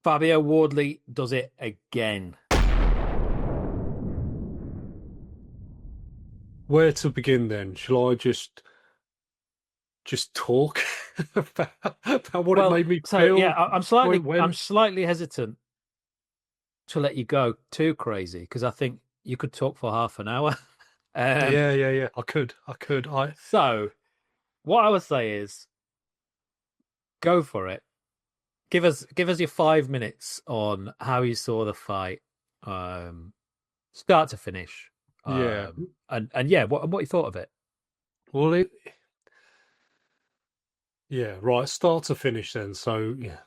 Fabio Wardley does it again. Where to begin then? Shall I just talk about what it Well, made me so yeah, feel, how it I'm went? slightly hesitant to let you go too crazy because I think you could talk for half an hour. Um, Yeah, yeah, yeah. I could. so what I would say is go for it. Give us your 5 minutes on how you saw the fight, um, start to finish, Yeah. and yeah, what you thought of it. Well, yeah, right. Start to finish then. So yeah,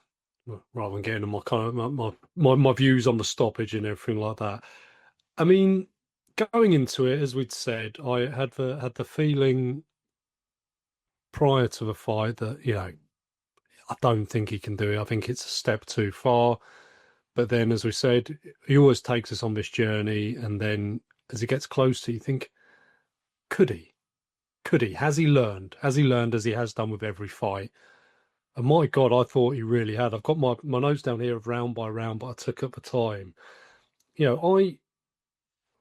rather than getting on my kind of my views on the stoppage and everything like that. I mean, going into it, as we'd said, I had the feeling prior to the fight that I don't think he can do it. I think it's a step too far. But then, as we said, he always takes us on this journey, and then as he gets closer, you think, could he? Could he? Has he learned? Has he learned as he has done with every fight? And my God, I thought he really had. I've got my notes down here of round by round, but I took up the time.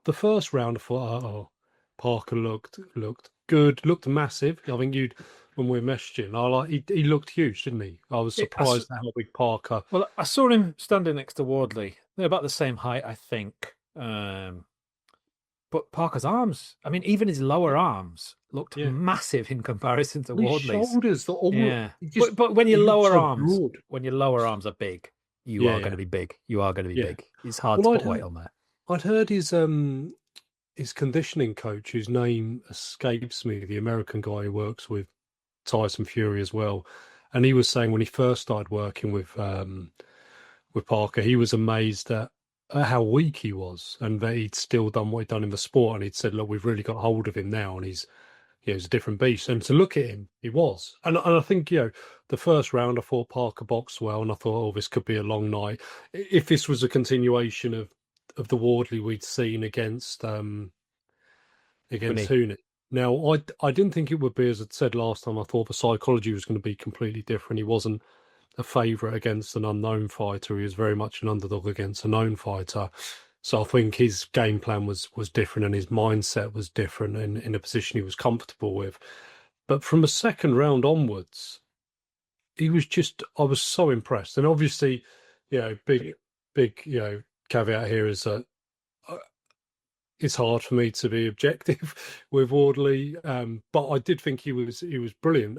The first round, I thought, oh, Parker looked good, looked massive. I think you'd when we were messaging, he looked huge, didn't he? I was It, I, s- surprised at how big Parker. well, I saw him standing next to Wardley. They're about the same height, I think. But Parker's arms, I mean, even his lower arms looked Yeah, massive in comparison to his Wardley's. shoulders, the almost Yeah, he just but when your he looked lower so arms, broad. when your lower arms are big, you Yeah, are going yeah, to be big. You are going to be yeah. big. It's hard to Well, put weight on there. I'd heard his conditioning coach, whose name escapes me, the American guy who works with Tyson Fury as well, and he was saying when he first started working with Parker, he was amazed at how weak he was and that he'd still done what he'd done in the sport. And he'd said, "Look, we've really got hold of him now, and he's a different beast." And to look at him, he was. And I think the first round, I thought Parker boxed well, and I thought, oh, this could be a long night if this was a continuation of the Wardley we'd seen against Winnie. Huni. Now, I didn't think it would be, as I said last time. I thought the psychology was going to be completely different. He wasn't a favourite against an unknown fighter. He was very much an underdog against a known fighter. So I think his game plan was different and his mindset was different in a position he was comfortable with. But from the second round onwards, I was so impressed. And obviously, big, caveat here is that uh, it's hard for me to be objective with Wardley, but I did think he was brilliant.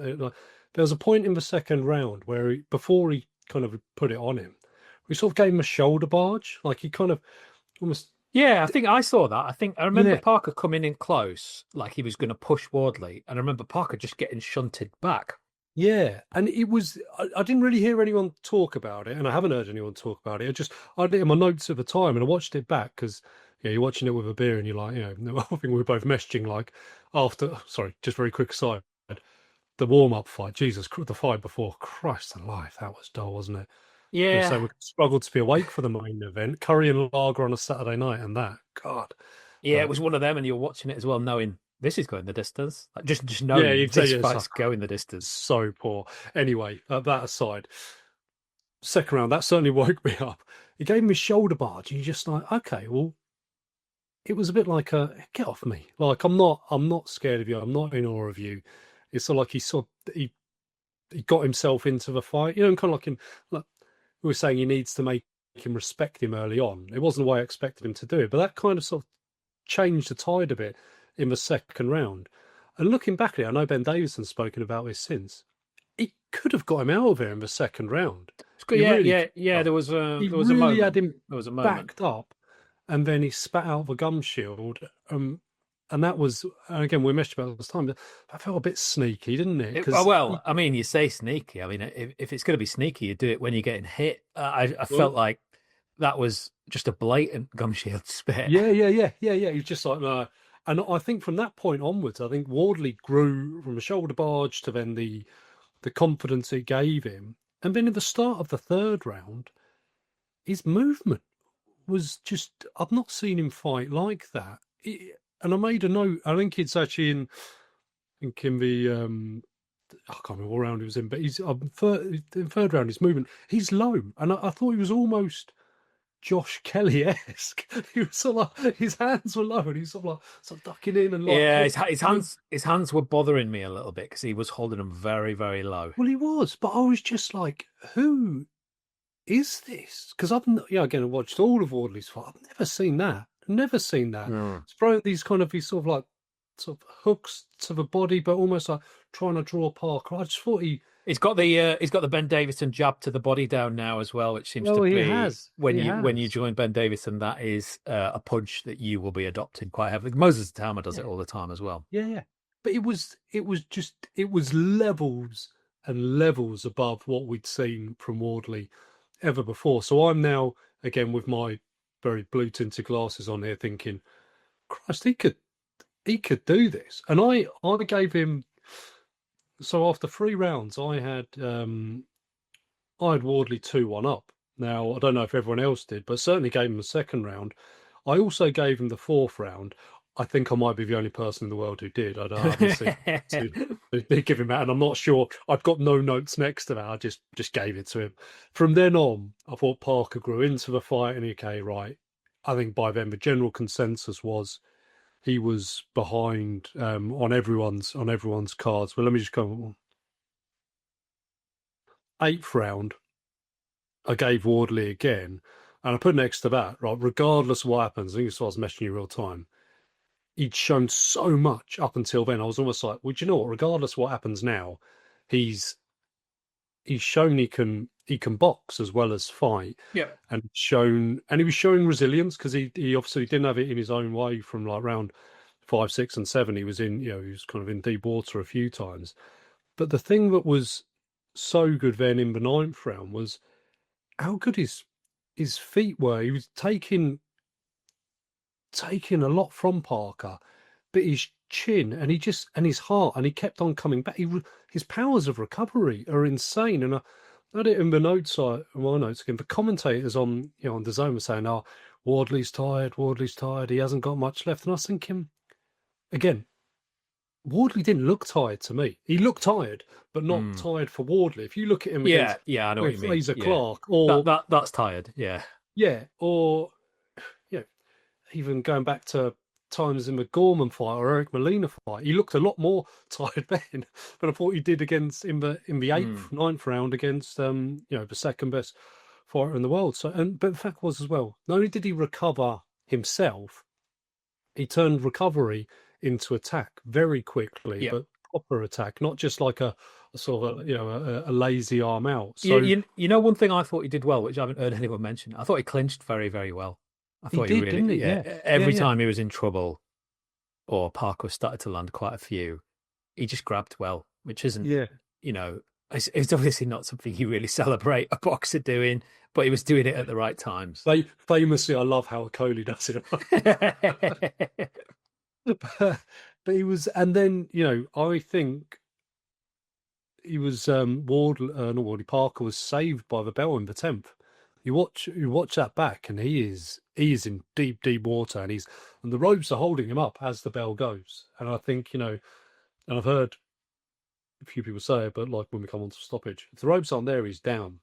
There was a point in the second round where before he kind of put it on him, we sort of gave him a shoulder barge, like he kind of almost Yeah, I think I saw that. I think I remember yeah Parker coming in close, like he was going to push Wardley, and I remember Parker just getting shunted back. yeah, and it was I didn't really hear anyone talk about it, and I haven't heard anyone talk about it. I did it in my notes at the time, and I watched it back because you're watching it with a beer, and you're like, I think we were both messaging like after. Sorry, just very quick aside. The warm up fight, Jesus, the fight before, Christ alive, that was dull, wasn't it? We were Yeah, saying we struggled to be awake for the main event, curry and lager on a Saturday night, and that, God. yeah, it But was one of them, and you're watching it as well, knowing this is going the distance. Like just yeah, knowing you'd say this it's fight's going the distance. so poor. Anyway, that aside, second round, that certainly woke me up. He gave me shoulder barge, and you're just like, okay, well, it was a bit like a get off me. Like I'm not scared of you. I'm not in awe of you. It's sort of like he got himself into the fight, and kind of like we were saying he needs to make him respect him early on. It wasn't the way I expected him to do it, but that kind of sort of changed the tide a bit in the second round. And looking back at it, I know Ben Davison's spoken about this since. He could have got him out of here in the second round. It's good. He Yeah, really yeah, could yeah. have. There He was a really had moment. him There was a moment. backed up, and then he spat out the gum shield. And that was, and again, we mentioned about it last time, but that felt a bit sneaky, didn't it? Oh, Because well, I mean, you say sneaky. I mean, if it's going to be sneaky, you do it when you're getting hit. I well, felt like that was just a blatant gum shield spit. yeah, yeah, yeah, yeah, yeah. He's just like, no. And I think from that point onwards, I think Wardley grew from a shoulder barge to then the confidence it gave him. And then in the start of the third round, his movement was just, I've not seen him fight like that. And I made a note, I think it's actually in the I can't remember what round he was in, but he's in third round. His movement, he's low, and I thought he was almost Josh Kelly-esque. He was sort of like, his hands were low, and he's sort of ducking in and like Yeah, hold. his hands were bothering me a little bit because he was holding them very, very low. Well, he was, but I was just like, who is this? Because again, I watched all of Wardley's fight. I've never seen that. Never seen that. Mm. It's throwing these sort of like sort of hooks to the body, but almost like trying to draw Parker. I just thought He's got the Ben Davison jab to the body down now as well, which seems to well, he be has. when He you has. join Ben Davison, that is a punch that you will be adopting quite heavily. Moses Tama does it Yeah. all the time as well. Yeah, yeah. But it was levels and levels above what we'd seen from Wardley ever before. So I'm now again with my very blue tinted glasses on here thinking, Christ, he could do this. And I gave him so after 3 rounds I had Wardley 2-1 up. Now I don't know if everyone else did, but certainly gave him the second round. I also gave him the fourth round. I think I might be the only person in the world who did. I haven't seen to give him that, and I'm not sure. I've got no notes next to that. I just gave it to him. From then on, I thought Parker grew into the fight, and okay, right. I think by then the general consensus was he was behind on everyone's cards. But let me just come. Eighth round, I gave Wardley again, and I put next to that, right, regardless of what happens, I think it's what I was messaging you real time. He'd shown so much up until then. I was almost like, well, do you know what? Regardless of what happens now, he's shown he can box as well as fight, Yeah. and he was showing resilience because he obviously didn't have it in his own way from like round 5, 6, and 7. He was in, he was kind of in deep water a few times. But the thing that was so good then in the ninth round was how good his feet were. He was taking a lot from Parker, but his chin and his heart, and he kept on coming back. His powers of recovery are insane. And I had it in the notes, my notes again. The commentators on the zone were saying, "Oh, Wardley's tired. Wardley's tired. He hasn't got much left." And I was thinking, again, Wardley didn't look tired to me. He looked tired, but not Mm. tired for Wardley. If you look at him Yeah, against yeah, I know what you mean. Fraser Yeah. Clark or That's tired. Yeah. yeah, or yeah, even going back to times in the Gorman fight or Eric Molina fight, he looked a lot more tired then than I thought he did against in the Mm. eighth, ninth round against the second best fighter in the world. So but the fact was as well, not only did he recover himself, he turned recovery into attack very quickly, Yeah. but proper attack, not just like a sort of a lazy arm out. You, So you you know one thing I thought he did well, which I haven't heard anyone mention. I thought he clinched very, very well. I he thought he did, really, didn't he? yeah. Yeah, yeah, Every yeah. time he was in trouble or Parker started to land quite a few, he just grabbed well, which isn't, Yeah. it's obviously not something you really celebrate a boxer doing, but he was doing it at the right times. Famously, I love how Coley does it. But he was, and then I think he was not Wardley Parker was saved by the bell in the 10th. You watch that back, and he is in deep deep water, and the ropes are holding him up as the bell goes. And I think and I've heard a few people say it, but like when we come on to stoppage, if the ropes aren't there, he's down.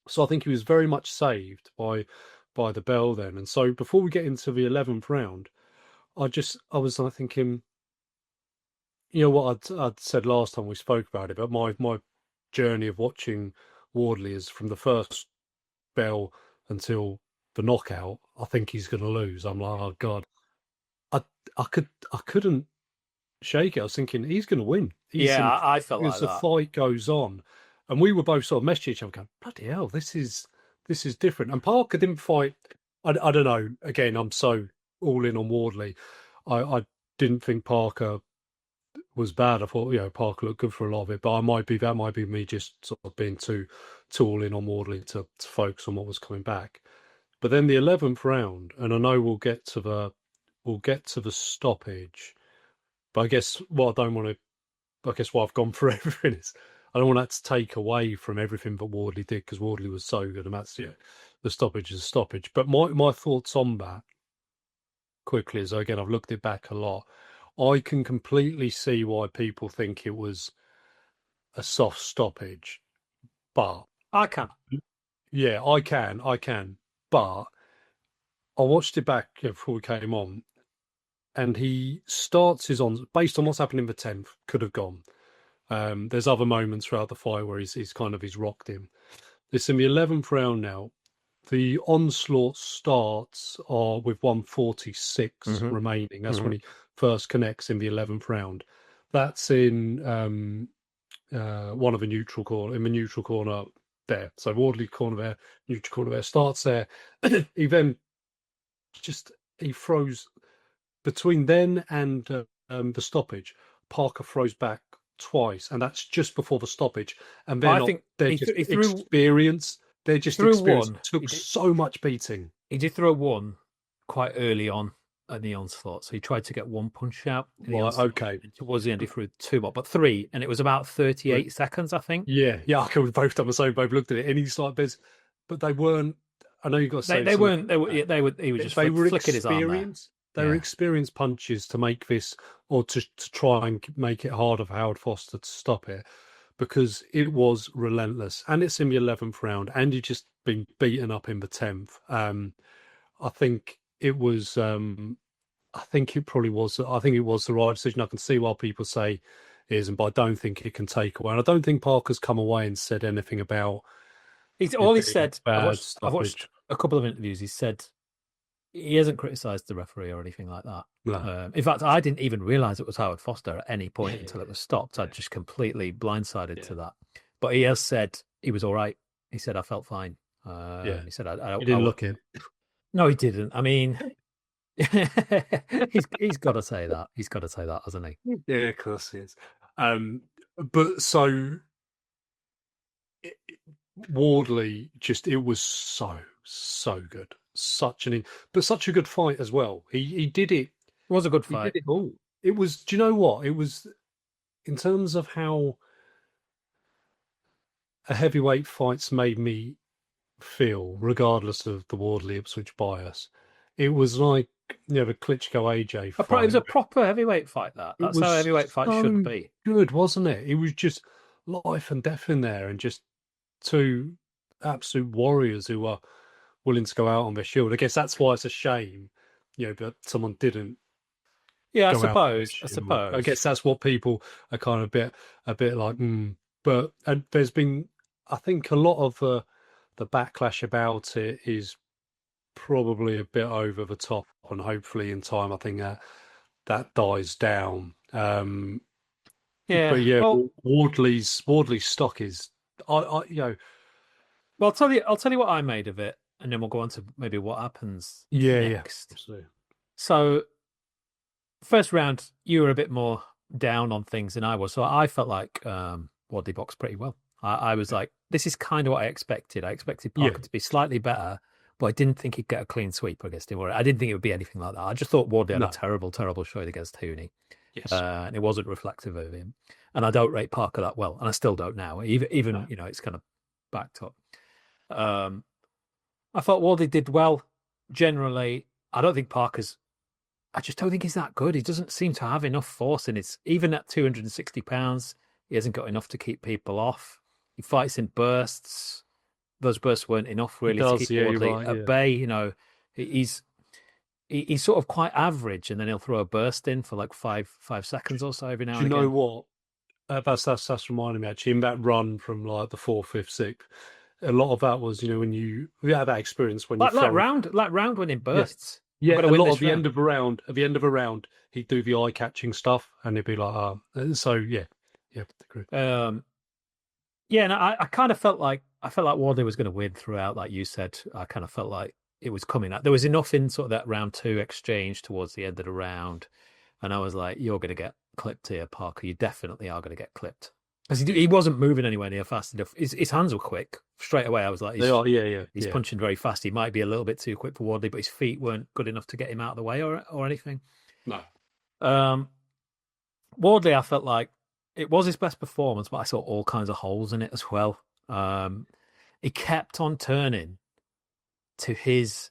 So I think he was very much saved by the bell then. And so before we get into the 11th round, I was like thinking, what I'd said last time we spoke about it, but my journey of watching Wardley is from the first bell until the knockout. I think he's going to lose. I'm like, oh God, I I couldn't shake it. I was thinking he's going to win. He's Yeah, I felt as like the that. fight goes on, and we were both sort of messaging each other, going, bloody hell, this is different. And Parker didn't fight. I don't know. Again, I'm so all in on Wardley. I didn't think Parker was bad. I thought, Parker looked good for a lot of it, but that might be me just sort of being too all in on Wardley to focus on what was coming back. But then the 11th round, and I know we'll get to the stoppage. But I guess what I don't want to, I guess what I've gone through everything is I don't want that to take away from everything that Wardley did because Wardley was so good, and that's the stoppage is a stoppage. But my thoughts on that quickly is again I've looked it back a lot. I can completely see why people think it was a soft stoppage, but I can. yeah, I can, but I watched it back before we came on, and he starts his on based on what's happened in the 10th, could have gone. There's other moments throughout the fight where he's rocked him. It's in the 11th round now. The onslaught starts with 146 Hmm. remaining. That's Hmm. when he first connects in the 11th round. That's in one of the neutral corner, in the neutral corner there. So Wardley corner there, neutral corner there, starts there. He then just he throws between then and the stoppage. Parker throws back twice, and that's just before the stoppage. And they're I not, think they're he, just he threw experience. They're he just threw experience. one. Took so much beating. He did throw one quite early on at the onslaught, so he tried to get one punch out in the Right, onslaught, okay. and towards the end he threw two more, but three, and it was about 38 seconds, I think. Yeah, yeah, I could both done the same. Both looked at it, and he's like, "There's," but they weren't. I know you got to They say they something. weren't they were yeah, they were he was just They were flicking his arm there. experienced. They were Yeah. experienced punches to make this, or to try and make it harder for Howard Foster to stop it, because it was relentless, and it's in the 11th round, and you just been beaten up in the 10th. I think it was. I think it probably was. I think it was the right decision. I can see why people say it isn't, but I don't think it can take away. And I don't think Parker's come away and said anything about He's it all he being said. bad I've watched stoppage. a couple of interviews. He said he hasn't criticised the referee or anything like that. No. In fact, I didn't even realise it was Howard Foster at any point Yeah, until it was stopped. yeah, I'd just completely blindsided yeah, to that. But he has said he was all right. He said I felt fine. yeah. He said He didn't look it. no, he didn't. I mean, he's got to say that. He's got to say that, hasn't he? Yeah, of course he is. But so it, Wardley just it was so good, but such a good fight as well. He did it. It was a good He did fight. it all. It was. Do you know what? It was in terms of how a heavyweight fight's made me feel, regardless of the Wardley Ipswich bias. It was like the Klitschko AJ It was fight. a proper heavyweight fight. It That's how was heavyweight fights should so be. good, wasn't it? It was just life and death in there, and just two absolute warriors who are willing to go out on their shield. I guess that's why it's a shame, that someone didn't Yeah, I go out on their suppose. I shield. I suppose. guess that's what people are kind of a bit like. But and there's been, I think, a lot of the backlash about it is probably a bit over the top, and hopefully in time, I think that dies down. But Yeah. yeah, Wardley's stock is, Well, I'll tell you what I made of it, and then we'll go on to maybe what happens yeah, next. absolutely. So, first round, you were a bit more down on things than I was, so I felt like Wadley boxed pretty well. I was like, this is kind of what I expected. I expected Yeah, Parker to be slightly better, but I didn't think he'd get a clean sweep against him. Or I didn't think it would be anything like that. I just thought Wadley had a no, terrible, terrible showing against Hooney, yes, and it wasn't reflective of him. And I don't rate Parker that well, and I still don't now. Even no, it's kind of backed up. Um, I thought Wardley did well. Generally, I don't think Parker's. I just don't think he's that good. He doesn't seem to have enough force in his. Even at 260 pounds, he hasn't got enough to keep people off. He fights in bursts. Those bursts weren't enough he really to does. keep Yeah, you're Wardley right. at Yeah. bay. He's he's sort of quite average, and then he'll throw a burst in for like 5 seconds or so every now Do and you know again. what? That's reminding me actually in that run from like the fourth, fifth, sixth. A lot of that was when you have that experience when you throw. Like round when in Yeah, bursts. I'm yeah. going to A win lot of this the end round. of a round, he'd do the eye catching stuff, and he'd be like, so yeah, yeah, agree. Yeah, and I kind of felt like Wardley was going to win throughout, like you said. I kind of felt like it was coming. There was enough in sort of that round two exchange towards the end of the round, and I was like, "You're going to get clipped here, Parker. You definitely are going to get clipped." Because he wasn't moving anywhere near fast enough. His hands were quick straight away. I was like, They are, yeah, yeah, he's yeah. punching very fast. He might be a little bit too quick for Wardley, but his feet weren't good enough to get him out of the way or anything. No, Um, Wardley, I felt like it was his best performance, but I saw all kinds of holes in it as well. He kept on turning to his,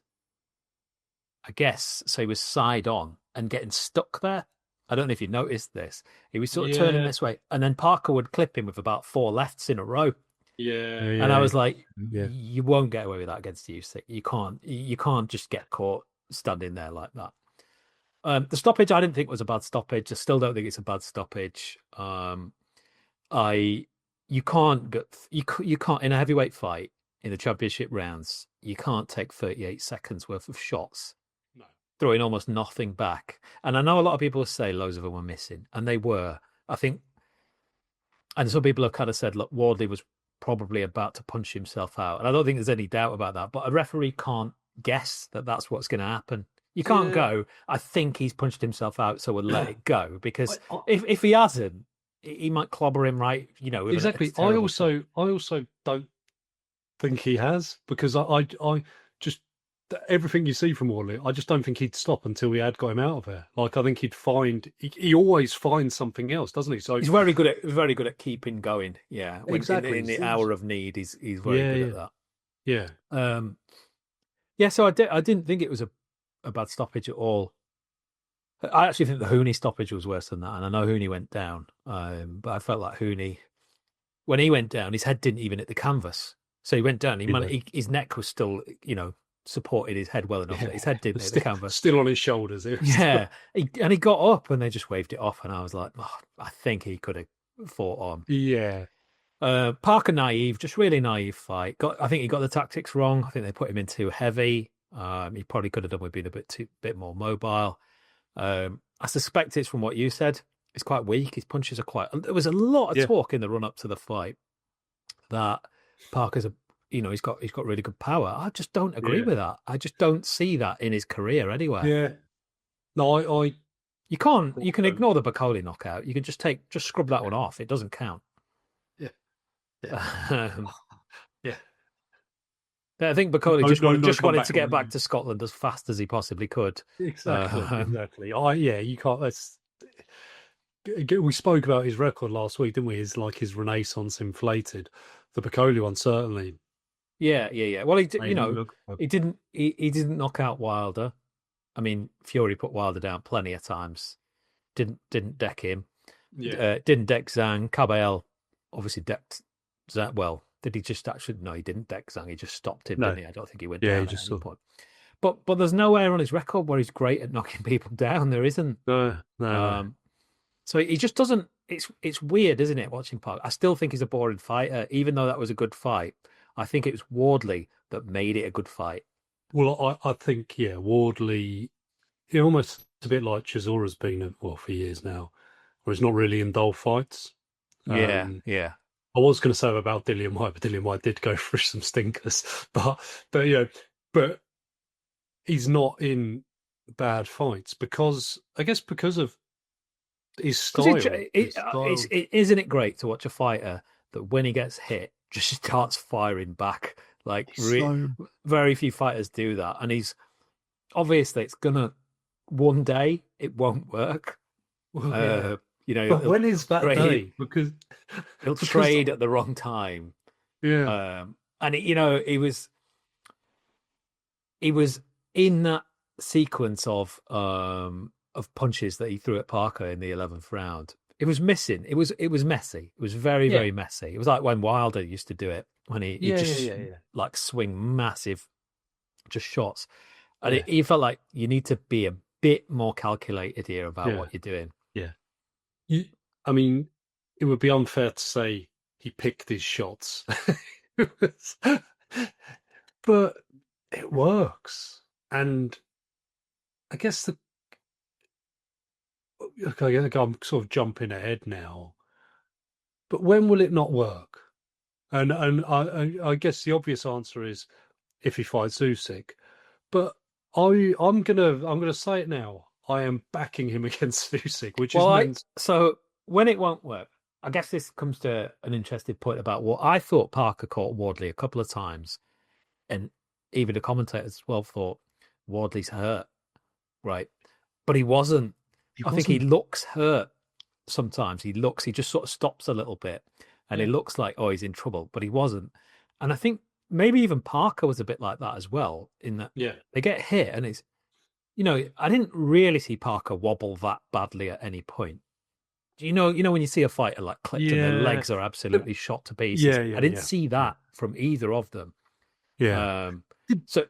I guess, so he was side on and getting stuck there. I don't know if you noticed this. He was sort of turning Yeah, this way, and then Parker would clip him with about four lefts in a row. yeah, And I yeah, was like, yeah. you won't get away with that against Usyk. You can't just get caught standing there like that. The stoppage I didn't think was a bad stoppage. I still don't think it's a bad stoppage. I you can't go, you can't in a heavyweight fight in the championship rounds. You can't take 38 seconds worth of shots, No. throwing almost nothing back. And I know a lot of people say loads of them were missing, and they were. I think, and some people have kind of said, look, Wardley was probably about to punch himself out, and I don't think there's any doubt about that. But a referee can't guess that that's what's going to happen. You can't Yeah. go, I think he's punched himself out, so we'll let it go. Because I, if he hasn't, he might clobber him right, with a exactly. terrible shot. I also don't think he has because I just everything you see from Wardley, I just don't think he'd stop until we had got him out of there. Like I think he always finds something else, doesn't he? So He's very good at keeping going. Yeah, when in exactly. the hour of need, he's very Yeah, good at yeah, that. yeah, Um, yeah, so I didn't think it was a bad stoppage at all. I actually think the Hooney stoppage was worse than that, and I know Hooney went down, but I felt like Hooney, when he went down, his head didn't even hit the canvas. So he went down. yeah, His neck was still, supported his head well enough yeah. that his head didn't hit the canvas. Still on his shoulders. It was still, Yeah, and he got up, and they just waved it off, and I was like, oh, I think he could have fought on. yeah, Parker naive, just really naive fight. I think he got the tactics wrong. I think they put him in too heavy. He probably could have done with being a bit more mobile. I suspect it's from what you said. He's quite weak. His punches are quite. There was a lot of yeah, talk in the run up to the fight that Parker's he's got really good power. I just don't agree yeah, with that. I just don't see that in his career anywhere. yeah. No, I You can't. You can also, ignore the Bacoli knockout. You can just scrub that one off. It doesn't count. yeah, yeah, Um, yeah. I think Bacoli No, just no, wanted no just wanted to comeback on get that back one. to Scotland as fast as he possibly could. Exactly, Um, exactly. Yeah, you can't. That's we spoke about his record last week, didn't we? His renaissance inflated. The Piccoli one certainly yeah, yeah, yeah. Well, made him look. he didn't knock out Wilder. I mean, Fury put Wilder down plenty of times. Didn't deck him. Yeah, Didn't deck Zhang. Cabell obviously decked Zhang. Well, did he just actually? No, he didn't deck Zhang. He just stopped him, no, didn't he? I don't think he went yeah, he down at just any saw. point. But there's nowhere on his record where he's great at knocking people down. There isn't. No, no, no. Um, so he just doesn't. It's weird, isn't it? Watching Park, I still think he's a boring fighter, even though that was a good fight. I think it was Wardley that made it a good fight. Well, I think yeah, Wardley. He almost a bit like Chisora's been for years now, where he's not really in dull fights. Yeah, Um, yeah. I was going to say about Dillian White, but Dillian White did go through some stinkers. But but he's not in bad fights because I guess because of his Because style. His style. isn't it great to watch a fighter that when he gets hit just starts firing back? Like He's so very few fighters do that, and he's obviously it's gonna one day it won't work. well, yeah. Uh, But when is that trade day? Because he'll because trade at the wrong time. yeah, And he was in that sequence of punches that he threw at Parker in the 11th round. It was missing. It was messy. It was very, yeah, very messy. It was like when Wilder used to do it when he yeah, yeah, just yeah, yeah, like swing massive just shots. And yeah, he felt like you need to be a bit more calculated here about yeah, what you're doing. yeah. You, I mean, it would be unfair to say he picked his shots, but it works. And I guess okay, I'm sort of jumping ahead now, but when will it not work? And I guess the obvious answer is if he fights Usyk. But I'm gonna say it now. I am backing him against Usyk, which is Well, meant. so when it won't work, I guess this comes to an interesting point about what I thought Parker caught Wardley a couple of times, and even the commentators as well thought Wardley's hurt, right? But he wasn't. He I think he wasn't. looks hurt sometimes. He just sort of stops a little bit and he Yeah, looks like, oh, he's in trouble, but he wasn't. And I think maybe even Parker was a bit like that as well, in that yeah, they get hit and I didn't really see Parker wobble that badly at any point. When you see a fighter like clipped and their Yeah, legs are absolutely shot to pieces. yeah, I yeah, didn't yeah, see yeah, that from either of them. yeah. Um,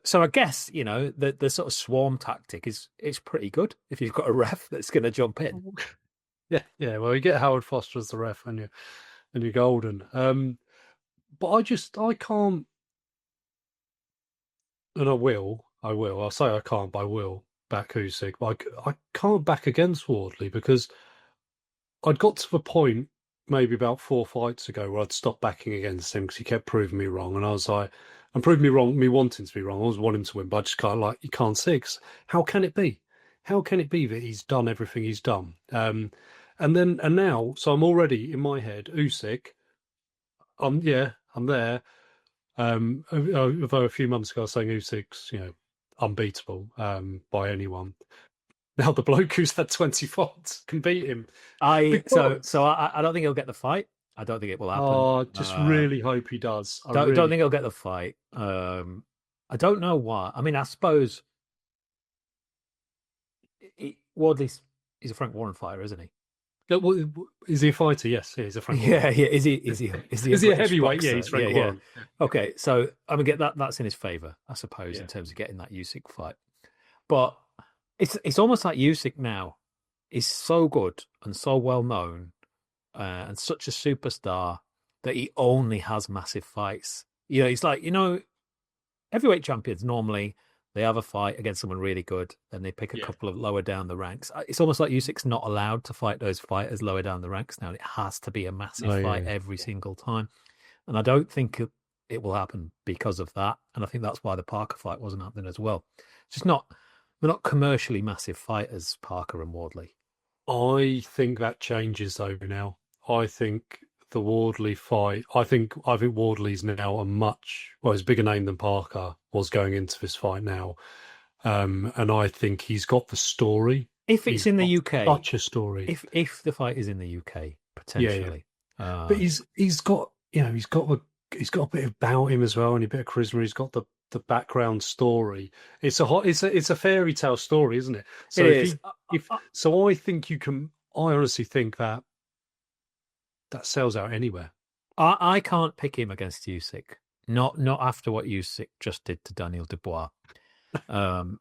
so I guess the sort of swarm tactic is pretty good if you've got a ref that's going to jump in. Yeah, yeah. Well, you get Howard Foster as the ref, and you're golden. But I can't, and I will. I'll say I can't, but I will back Usyk. But I can't back against Wardley because I'd got to the point maybe about 4 fights ago where I'd stopped backing against him because he kept proving me wrong, and I was like, and proving me wrong, me wanting to be wrong. I was wanting to win, but I just can't you can't see. 'Cause how can it be? How can it be that he's done everything he's done? And now, so I'm already in my head, Usyk. I'm there. Although a few months ago I was saying Usyk's, unbeatable by anyone. Now the bloke who's had 20 fights can beat him I so because so I don't think he'll get the fight. I don't think it will happen. oh, I just really hope he does. I Don't really think he'll get the fight. I don't know why. I mean, I suppose Wardley's he's a Frank Warren fighter, isn't he? is he a fighter? Yes, yeah, he's a Frank Warren Yeah, fighter. yeah. Is he a Is he a British heavyweight? Yeah, boxer? he's Yeah, Frank yeah. Warren. Okay, so I mean, get that's in his favor, I suppose, in Yeah, terms of getting that Usyk fight. But it's almost like Usyk now is so good and so well known and such a superstar that he only has massive fights. He's like heavyweight champions normally they have a fight against someone really good, then they pick a yeah. couple of lower down the ranks. It's almost like Usyk's not allowed to fight those fighters lower down the ranks now. It has to be a massive Oh fight yeah, every yeah. single time, and I don't think it will happen because of that. And I think that's why the Parker fight wasn't happening as well. It's just not they're not commercially massive fighters, Parker and Wardley. I think that changes though now. I think the Wardley fight. I think Wardley's now a he's a bigger name than Parker was going into this fight now. And I think he's got the story. If it's He's in the got UK, such a story. if the fight is in the UK, Yeah, yeah. potentially. But Um, he's got a bit about him as well, and a bit of charisma. He's got the background story. It's a fairy tale story, isn't it? it So if is. he if so, I think you can. I honestly think that sells out anywhere. I can't pick him against Usyk. Not after what Usyk just did to Daniel Dubois. Um,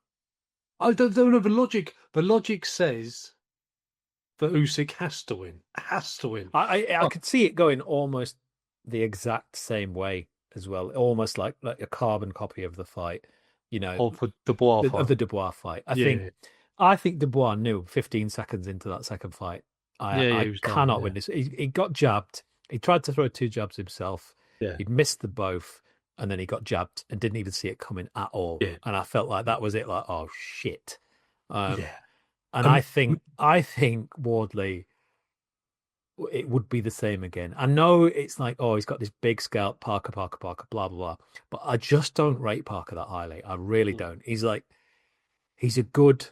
I don't know the logic. The logic says that Usyk has to win. Has to win. I Oh, could see it going almost the exact same way as well, almost like a carbon copy of the fight, you know, oh, for the Bois of fight. the Dubois fight. Yeah, I think Dubois knew 15 seconds into that second fight, yeah, yeah. I He was done. cannot Yeah, win this. He got jabbed. He tried to throw two jabs himself. yeah, He missed the both, and then he got jabbed and didn't even see it coming at all. yeah, And I felt like that was it. Like, oh shit. Um, yeah. and Um, I think Wardley it would be the same again. I know it's like, oh, he's got this big scalp, Parker, Parker, Parker, blah, blah, blah. But I just don't rate Parker that highly. I really don't. He's a good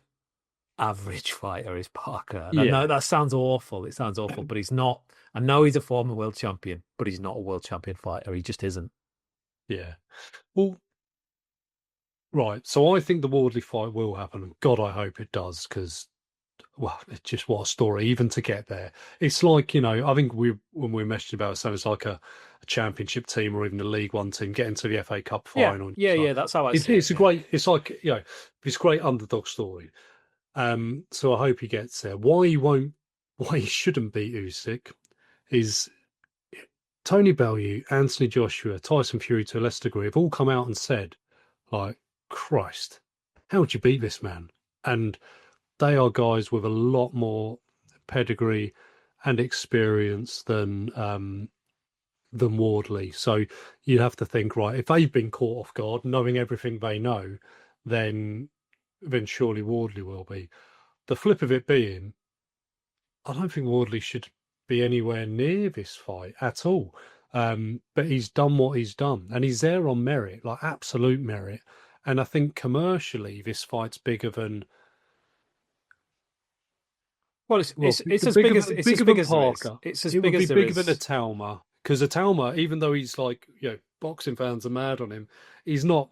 average fighter, is Parker. And I know yeah, that sounds awful. It sounds awful, but he's not. I know he's a former world champion, but he's not a world champion fighter. He just isn't. yeah. Well, right. So I think the Wardley fight will happen. God, I hope it does, because well, it's just what a story. Even to get there, it's like I think when we mentioned about it, so it's like a championship team or even a League One team getting to the FA Cup Yeah, final. yeah, It's like yeah. That's how I it's see it. it's a Yeah. great. It's like it's a great underdog story. So I hope he gets there. Why he won't? Why he shouldn't beat Usyk is Tony Bellew, Anthony Joshua, Tyson Fury to a lesser degree have all come out and said, like, Christ, how would you beat this man? And they are guys with a lot more pedigree and experience than Wardley. So you'd have to think, right, if they've been caught off guard, knowing everything they know, then surely Wardley will be. The flip of it being, I don't think Wardley should be anywhere near this fight at all. But he's done what he's done, and he's there on merit, like absolute merit. And I think commercially, this fight's bigger than Well, well, it's as bigger big as than it's as bigger big than as there is. Parker. It's as It big would be as there bigger than a is. Talma, because a Talma, even though he's like, boxing fans are mad on him, he's not.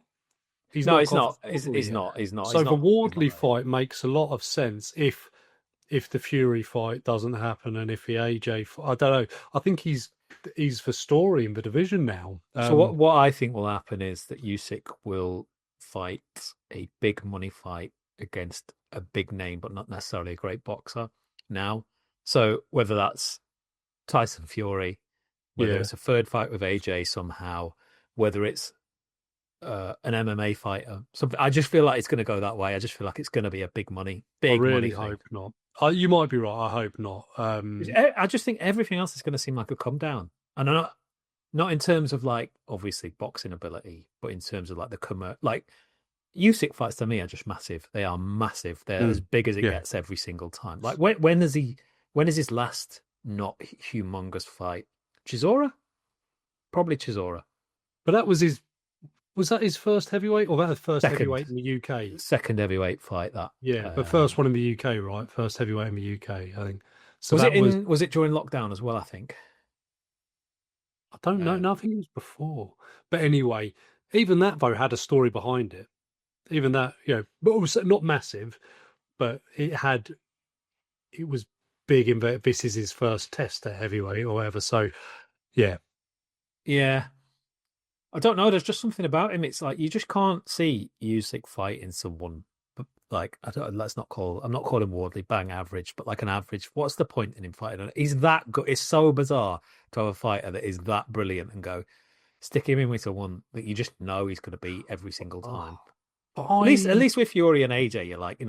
He's No, not it's got the not. football yet. He's not. So the He's not Wardley there yet. fight makes a lot of sense if the Fury fight doesn't happen and if the AJ, I don't know. I think he's for story in the division now. So what I think will happen is that Usyk will fight a big money fight against a big name, but not necessarily a great boxer now. So whether that's Tyson Fury, whether Yeah, it's a third fight with AJ somehow, whether it's an MMA fighter, something. I just feel like it's going to go that way. I just feel like it's going to be a I big money really thing. hope not. You might be right. I hope not. I just think everything else is going to seem like a come down, and not in terms of like obviously boxing ability, but in terms of like the like Usyk fights to me are just massive. They are massive. They're as big as it Yeah, gets every single time. Like when is his last not humongous fight? Chisora? Probably Chisora. but that was his. Was that his first heavyweight or that his first Second heavyweight in the UK? second heavyweight fight that. Yeah, but first one in the UK, right? First heavyweight in the UK, I think. So that was. Was it during lockdown as well, I think. I don't know. Uh, No, I think it was before. But anyway, even that though had a story behind it. Even that, but it was not massive, but it was big in that this is his first test at heavyweight or whatever. So yeah, yeah. I don't know. There's just something about him. It's like you just can't see Usyk fighting someone like I don't. Let's not call. I'm not calling Wardley bang average, but like an average. What's the point in him fighting? He's that good. It's so bizarre to have a fighter that is that brilliant and go stick him in with someone that you just know he's going to beat every single oh, time. but At I least with Fury and AJ, you're like,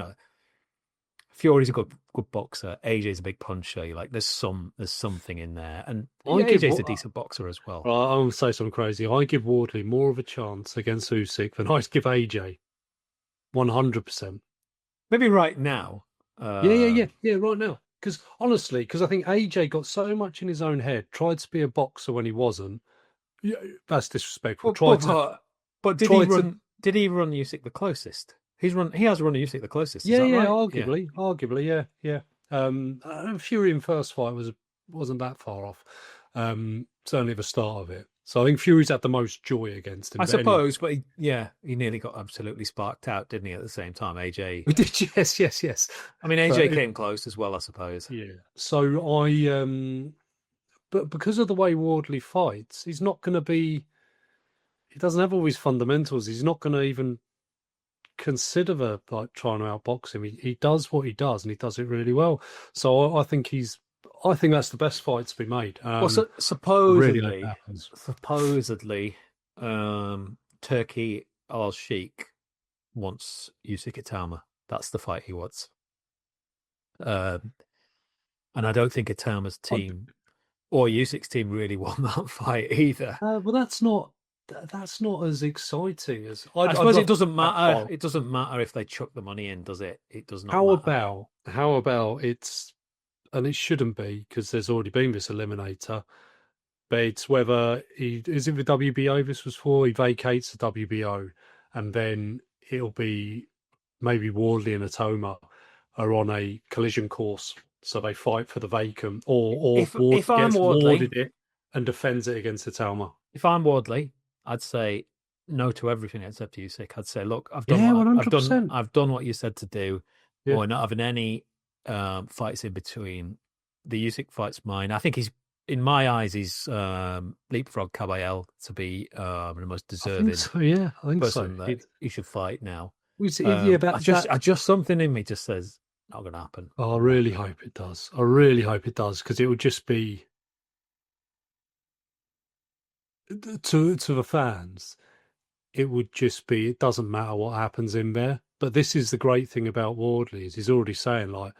Fury's a good boxer. AJ's a big puncher. You're like, there's something in there, and I give. AJ's a decent boxer as well. I'll say something crazy. I give Wardley more of a chance against Usyk than I give AJ. 100%. Maybe right now. Yeah. Right now, because honestly, because I think AJ got so much in his own head, tried to be a boxer when he wasn't. Yeah, that's disrespectful. But but but did he Tried to. run? Did he run Usyk the closest? He has run Usyk the closest. Is Yeah, that yeah. right? Yeah. Arguably, yeah. Fury in first fight wasn't that far off. Certainly the start of it. So I think Fury's had the most joy against him. I But anyway, suppose, but he nearly got absolutely sparked out, didn't he? At the same time, AJ. we did. Yes. I mean, But AJ came close as well, I suppose. yeah. So but because of the way Wardley fights, he's not going to be. He doesn't have all his fundamentals. He's not going to even consider like trying to outbox him. He does what he does, and he does it really well. So I think I think that's the best fight to be made. Well, Really hope that happens. supposedly, Turkey Al Sheikh wants Usyk Itama. That's the fight he wants. Um, and I don't think Itama's team or Usyk's team really won that fight either. Well, that's not as exciting as I I'd suppose it love doesn't that matter. fight. It doesn't matter if they chuck the money in, does it? It does not How matter. about it's and it shouldn't be because there's already been this eliminator. But it's whether he is it the WBO this was for, he vacates the WBO and then it'll be maybe Wardley and Atoma are on a collision course. So they fight for the vacant or Ward If I'm gets Wardley, warded it and defends it against Atoma. if I'm Wardley, I'd say no to everything except Usyk. I'd say, look, Yeah, 100%. I've done what you said to do. Yeah. We're not having any fights in between. The Usyk fight's mine. I think he's in my eyes, he's leapfrog Caballel to be the most deserving I think person so. that he should fight now. Yeah, I just something in me just says not going to happen. I really hope it does. I really hope it does because it would just be to the fans. It would just be. It doesn't matter what happens in there. But this is the great thing about Wardley is he's already saying like,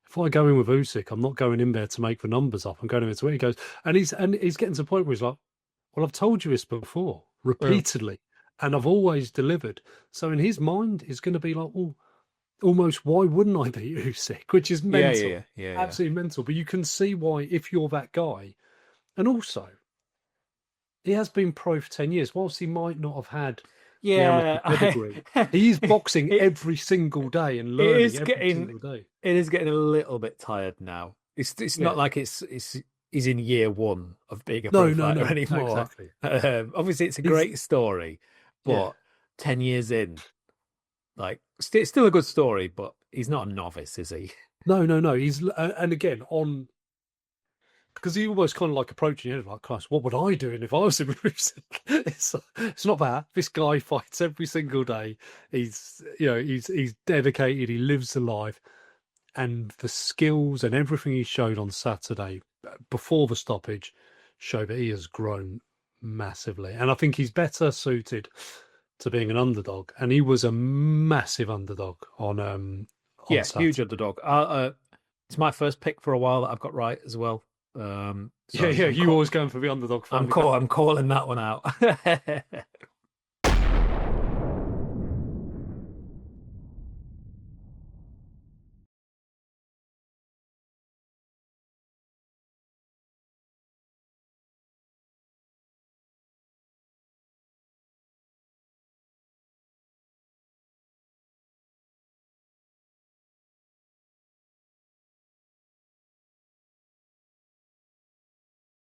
if I go in with Usyk, I'm not going in there to make the numbers up. I'm going in there to win. He goes, and he's getting to the point where he's like, well, I've told you this before repeatedly, and I've always delivered. So in his mind, it's going to be like, well, almost why wouldn't I beat Usyk? Which is mental, absolutely mental. But you can see why if you're that guy, and also he has been pro for 10 years. Whilst he might not have had the amateur pedigree, he is boxing every single day and learning every single day. It is getting a little bit tired now. It's not like he's in year one of being a pro fighter anymore. Exactly. Obviously, it's a great story, but 10 years in. Like, still a good story, but he's not a novice, is he? No, no, no. He's and again on because he almost kind of like approaching it like, Christ, what would I do if I was in Usyk? It's not that. This guy fights every single day. He's dedicated. He lives the life, and the skills and everything he showed on Saturday before the stoppage show that he has grown massively. And I think he's better suited to being an underdog. And he was a massive underdog on Yeah, huge Saturday. underdog. It's my first pick for a while that I've got right as well. So Yeah, yeah. You always going for the underdog finally. I'm calling that one out.